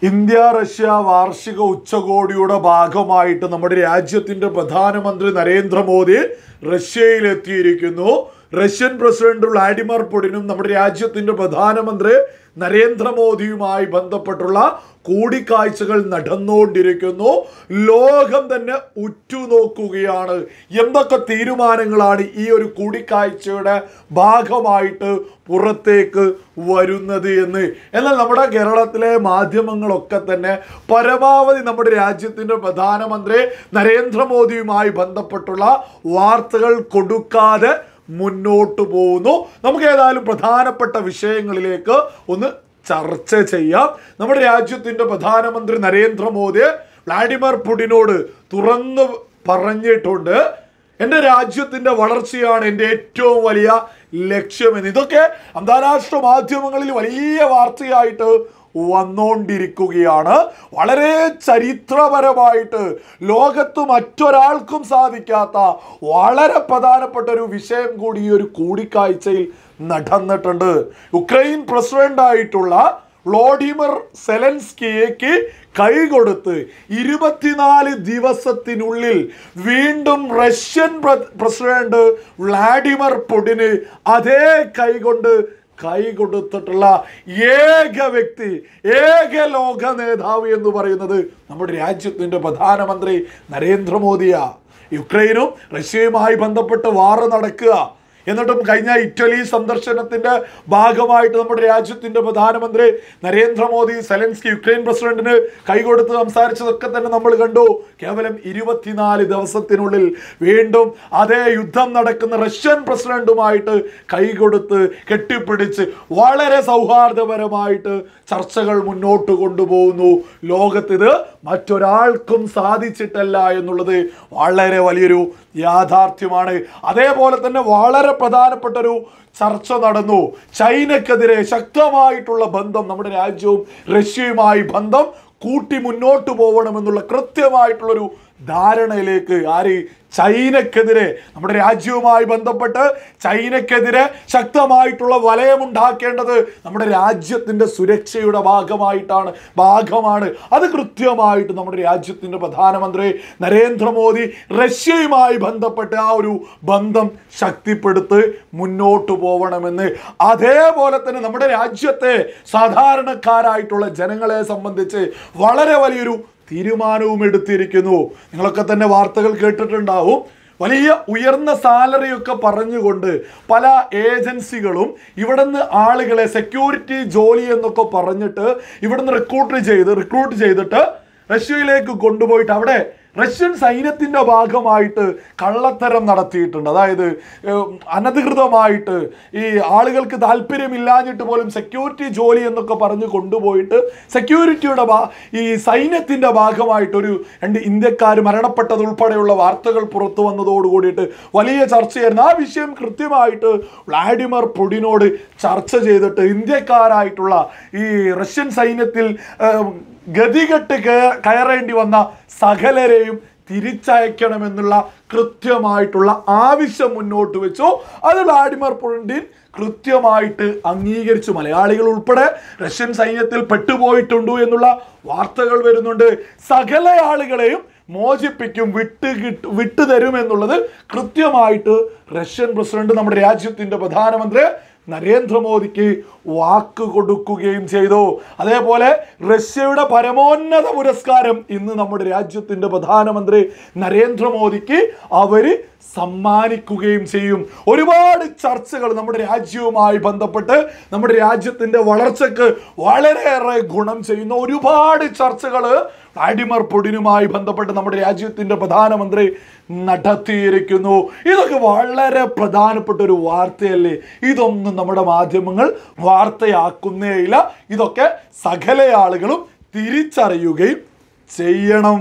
India Russia വാർഷിക ഉച്ചകോടിയുടെ ഭാഗമായിട്ട് നമ്മുടെ രാജ്യത്തിന്റെ പ്രധാനമന്ത്രി നരേന്ദ്രമോദി റഷ്യയിലെത്തിയിരിക്കുന്നു. റഷ്യൻ പ്രസിഡന്റ് വ്ളാഡിമിർ പുടിനും നമ്മുടെ രാജ്യത്തിന്റെ പ്രധാനമന്ത്രി നരേന്ദ്രമോദിയുമായി ബന്ധപ്പെട്ടുള്ള കൂടിക്കാഴ്ചകൾ നടന്നുകൊണ്ടിരിക്കുന്നു. ലോകം തന്നെ ഉറ്റുനോക്കുകയാണ് എന്തൊക്കെ തീരുമാനങ്ങളാണ് ഈ ഒരു കൂടിക്കാഴ്ചയുടെ ഭാഗമായിട്ട് പുറത്തേക്ക് വരുന്നത് എന്ന്. എന്നാൽ നമ്മുടെ കേരളത്തിലെ മാധ്യമങ്ങളൊക്കെ തന്നെ പരമാവധി നമ്മുടെ രാജ്യത്തിൻ്റെ പ്രധാനമന്ത്രി നരേന്ദ്രമോദിയുമായി ബന്ധപ്പെട്ടുള്ള വാർത്തകൾ കൊടുക്കാതെ മുന്നോട്ട് പോകുന്നു. നമുക്ക് ഏതായാലും പ്രധാനപ്പെട്ട വിഷയങ്ങളിലേക്ക് ഒന്ന് ചർച്ച ചെയ്യാം. നമ്മുടെ രാജ്യത്തിൻ്റെ പ്രധാനമന്ത്രി നരേന്ദ്രമോദി വ്ളാഡിമിർ പുടിനോട് തുറന്നു പറഞ്ഞിട്ടുണ്ട്, എൻ്റെ രാജ്യത്തിൻ്റെ വളർച്ചയാണ് എൻ്റെ ഏറ്റവും വലിയ ലക്ഷ്യമെന്ന്. ഇതൊക്കെ അന്താരാഷ്ട്ര മാധ്യമങ്ങളിൽ വലിയ വാർത്തയായിട്ട് വന്നുകൊണ്ടിരിക്കുകയാണ്. വളരെ ചരിത്രപരമായിട്ട് ലോകത്ത് മറ്റൊരാൾക്കും സാധിക്കാത്ത വളരെ പ്രധാനപ്പെട്ട ഒരു വിഷയം കൂടി ഈ ഒരു കൂടിക്കാഴ്ചയിൽ നടന്നിട്ടുണ്ട്. യുക്രൈൻ പ്രസിഡന്റായിട്ടുള്ള വ്ളാഡിമിർ സെലൻസ്കിക്ക് കൈകൊടുത്ത് 24 ദിവസത്തിനുള്ളിൽ വീണ്ടും റഷ്യൻ പ്രസിഡന്റ് വ്ളാഡിമിർ പുടിന് അതേ കൈ കൊടുത്തിട്ടുള്ള ഏക വ്യക്തി, ഏക ലോക നേതാവ് എന്ന് പറയുന്നത് നമ്മുടെ രാജ്യത്തിൻ്റെ പ്രധാനമന്ത്രി നരേന്ദ്രമോദിയാ. യുക്രൈനും റഷ്യയുമായി ബന്ധപ്പെട്ട് വാർ നടക്കുക. എന്നിട്ടും കഴിഞ്ഞ ഇറ്റലി സന്ദർശനത്തിന്റെ ഭാഗമായിട്ട് നമ്മുടെ രാജ്യത്തിന്റെ പ്രധാനമന്ത്രി നരേന്ദ്രമോദി സെലൻസ്കി യുക്രൈൻ പ്രസിഡന്റിന് കൈകൊടുത്ത് സംസാരിച്ചതൊക്കെ തന്നെ നമ്മൾ കണ്ടു. കേവലം 24 ദിവസത്തിനുള്ളിൽ വീണ്ടും അതേ യുദ്ധം നടക്കുന്ന റഷ്യൻ പ്രസിഡന്റുമായിട്ട് കൈകൊടുത്ത് കെട്ടിപ്പിടിച്ച് വളരെ സൗഹാർദ്ദപരമായിട്ട് ചർച്ചകൾ മുന്നോട്ട് കൊണ്ടുപോകുന്നു. ലോകത്തിത് മറ്റൊരാൾക്കും സാധിച്ചിട്ടല്ല എന്നുള്ളത് വളരെ വലിയൊരു യാഥാർത്ഥ്യമാണ്. അതേപോലെ തന്നെ വളരെ പ്രധാനപ്പെട്ട ഒരു ചർച്ച നടന്നു. ചൈനക്കെതിരെ ശക്തമായിട്ടുള്ള ബന്ധം, നമ്മുടെ രാജ്യവും റഷ്യയുമായി ബന്ധം കൂട്ടി മുന്നോട്ട് പോകണമെന്നുള്ള കൃത്യമായിട്ടുള്ളൊരു ധാരണയിലേക്ക് ചൈനക്കെതിരെ, നമ്മുടെ രാജ്യവുമായി ബന്ധപ്പെട്ട് ചൈനക്കെതിരെ ശക്തമായിട്ടുള്ള വലയമുണ്ടാക്കേണ്ടത് നമ്മുടെ രാജ്യത്തിൻ്റെ സുരക്ഷയുടെ ഭാഗമാണ്. അത് കൃത്യമായിട്ട് നമ്മുടെ രാജ്യത്തിൻ്റെ പ്രധാനമന്ത്രി നരേന്ദ്രമോദി റഷ്യയുമായി ബന്ധപ്പെട്ട് ആ ഒരു ബന്ധം ശക്തിപ്പെടുത്തി മുന്നോട്ട് പോകണമെന്ന്. അതേപോലെ തന്നെ നമ്മുടെ രാജ്യത്തെ സാധാരണക്കാരായിട്ടുള്ള ജനങ്ങളെ സംബന്ധിച്ച് വളരെ വലിയൊരു തീരുമാനവും എടുത്തിരിക്കുന്നു. നിങ്ങളൊക്കെ തന്നെ വാർത്തകൾ കേട്ടിട്ടുണ്ടാവും. വലിയ ഉയർന്ന സാലറിയൊക്കെ പറഞ്ഞുകൊണ്ട് പല ഏജൻസികളും ഇവിടുന്ന് ആളുകളെ സെക്യൂരിറ്റി ജോലി എന്നൊക്കെ പറഞ്ഞിട്ട് ഇവിടുന്ന് റിക്രൂട്ട് ചെയ്തിട്ട് റഷ്യയിലേക്ക് കൊണ്ടുപോയിട്ട് അവിടെ റഷ്യൻ സൈന്യത്തിൻ്റെ ഭാഗമായിട്ട് കള്ളത്തരം നടത്തിയിട്ടുണ്ട്. അതായത് അനധികൃതമായിട്ട് ഈ ആളുകൾക്ക് താല്പര്യമില്ലാഞ്ഞിട്ട് പോലും സെക്യൂരിറ്റി ജോലി എന്നൊക്കെ പറഞ്ഞ് കൊണ്ടുപോയിട്ട് സെക്യൂരിറ്റിയുടെ ഈ സൈന്യത്തിൻ്റെ ഭാഗമായിട്ട് ഒരു 2 ഇന്ത്യക്കാർ മരണപ്പെട്ടത് ഉൾപ്പെടെയുള്ള വാർത്തകൾ പുറത്തു വന്നതോട് കൂടിയിട്ട് വലിയ ചർച്ചയായിരുന്നു. ആ വിഷയം കൃത്യമായിട്ട് വ്ളാഡിമിർ പുടിനോട് ചർച്ച ചെയ്തിട്ട് ഇന്ത്യക്കാരായിട്ടുള്ള ഈ റഷ്യൻ സൈന്യത്തിൽ ഗതികെട്ട് കയറേണ്ടി വന്ന സകലരെയും തിരിച്ചയക്കണമെന്നുള്ള കൃത്യമായിട്ടുള്ള ആവശ്യം മുന്നോട്ട് വെച്ചു. അത് വ്ളാഡിമിർ പുടിൻ കൃത്യമായിട്ട് അംഗീകരിച്ചു. മലയാളികൾ ഉൾപ്പെടെ റഷ്യൻ സൈന്യത്തിൽ പെട്ടുപോയിട്ടുണ്ടോ എന്നുള്ള വാർത്തകൾ വരുന്നുണ്ട്. സകല ആളുകളെയും മോചിപ്പിക്കും, വിട്ടുതരുമെന്നുള്ളത് കൃത്യമായിട്ട് റഷ്യൻ പ്രസിഡന്റ് നമ്മുടെ രാജ്യത്തിൻ്റെ പ്രധാനമന്ത്രി നരേന്ദ്രമോദിക്ക് വാക്ക് കൊടുക്കുകയും ചെയ്തു. അതേപോലെ റഷ്യയുടെ പരമോന്നത പുരസ്കാരം ഇന്ന് നമ്മുടെ രാജ്യത്തിൻ്റെ പ്രധാനമന്ത്രി നരേന്ദ്രമോദിക്ക് അവർ സമ്മാനിക്കുകയും ചെയ്യും. ഒരുപാട് ചർച്ചകൾ നമ്മുടെ രാജ്യവുമായി ബന്ധപ്പെട്ട് നമ്മുടെ രാജ്യത്തിൻ്റെ വളർച്ചയ്ക്ക് വളരെയേറെ ഗുണം ചെയ്യുന്ന ഒരുപാട് ചർച്ചകൾ വ്ളാഡിമിർ പുടിനുമായി ബന്ധപ്പെട്ട് നമ്മുടെ രാജ്യത്തിൻ്റെ പ്രധാനമന്ത്രി നടത്തിയിരിക്കുന്നു. ഇതൊക്കെ വളരെ പ്രധാനപ്പെട്ട ഒരു വാർത്തയല്ലേ? ഇതൊന്നും നമ്മുടെ മാധ്യമങ്ങൾ വാർത്തയാക്കുന്നേയില്ല. ഇതൊക്കെ സകല ആളുകളും തിരിച്ചറിയുകയും ചെയ്യണം.